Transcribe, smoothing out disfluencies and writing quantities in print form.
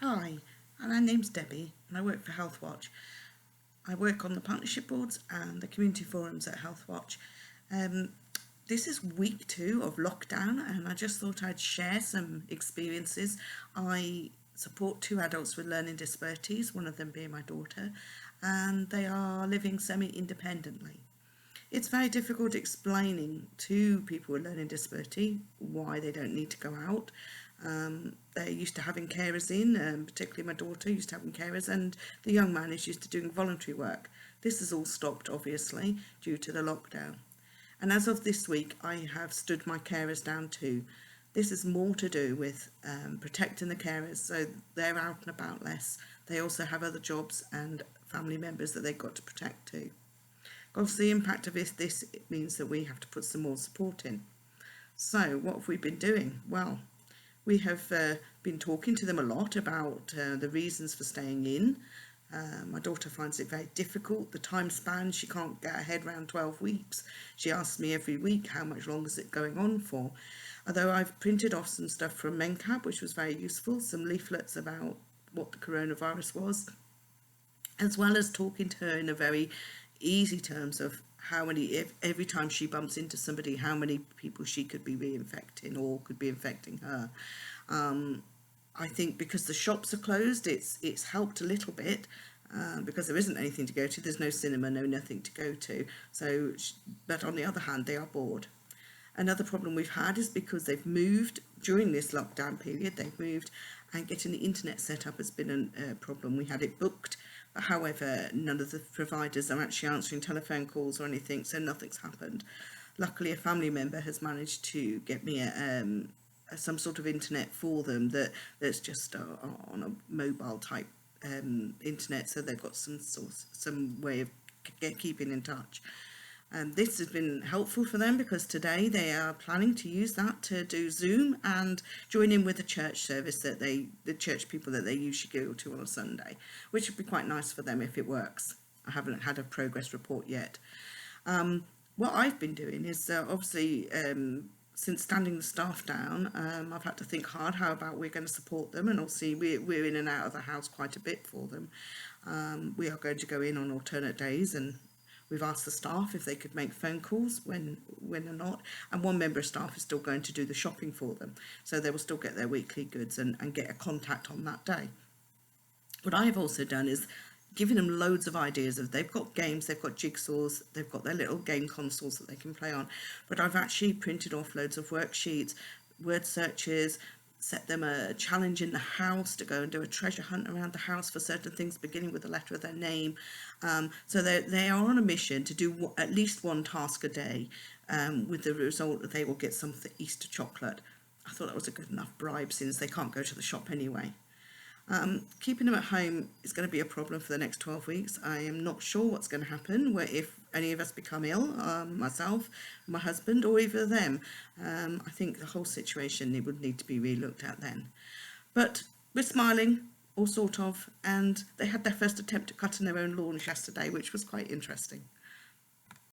Hi, my name's Debbie and I work for Healthwatch. I work on the partnership boards and the community forums at Healthwatch. This is week 2 of lockdown and I just thought I'd share some experiences. I support 2 adults with learning disabilities, one of them being my daughter, and they are living semi-independently. It's very difficult explaining to people with learning disability why they don't need to go out. They're used to having carers in, particularly my daughter used to having carers, and the young man is used to doing voluntary work. This has all stopped, obviously, due to the lockdown. And as of this week, I have stood my carers down too. This is more to do with protecting the carers, so they're out and about less. They also have other jobs and family members that they've got to protect too. Of course, the impact of this means that we have to put some more support in. So what have we been doing? Well, we have been talking to them a lot about the reasons for staying in. My daughter finds it very difficult. The time span, she can't get her head around 12 weeks. She asks me every week, how much longer is it going on for? Although I've printed off some stuff from MenCap, which was very useful, some leaflets about what the coronavirus was, as well as talking to her in a very easy terms of how many, if every time she bumps into somebody, how many people she could be reinfecting or could be infecting her. I think because the shops are closed, it's helped a little bit because there isn't anything to go to. There's no cinema, nothing to go to. So, but on the other hand, they are bored. Another problem we've had is because they've moved during this lockdown period, they've moved, and getting the internet set up has been a problem. We had it booked, but however, none of the providers are actually answering telephone calls or anything, so nothing's happened. Luckily, a family member has managed to get me some sort of internet for them that's just on a mobile type internet, so they've got some way of keeping in touch. This has been helpful for them because today they are planning to use that to do Zoom and join in with the church service that the church people that they usually go to on a Sunday, which would be quite nice for them if it works. I haven't had a progress report yet. What I've been doing is obviously since standing the staff down, I've had to think hard how about we're going to support them, and obviously we're in and out of the house quite a bit for them. We are going to go in on alternate days, and we've asked the staff if they could make phone calls when or not, and one member of staff is still going to do the shopping for them, so they will still get their weekly goods and get a contact on that day. What I've also done is giving them loads of ideas of, they've got games, they've got jigsaws, they've got their little game consoles that they can play on, but I've actually printed off loads of worksheets, word searches, set them a challenge in the house to go and do a treasure hunt around the house for certain things, beginning with the letter of their name. So they are on a mission to do at least one task a day, with the result that they will get some Easter chocolate. I thought that was a good enough bribe since they can't go to the shop anyway. Keeping them at home is going to be a problem for the next 12 weeks. I am not sure what's going to happen, where if any of us become ill, myself, my husband, or either of them. I think the whole situation, it would need to be re-looked at then. But we're smiling, or sort of, and they had their first attempt at cutting their own lawns yesterday, which was quite interesting.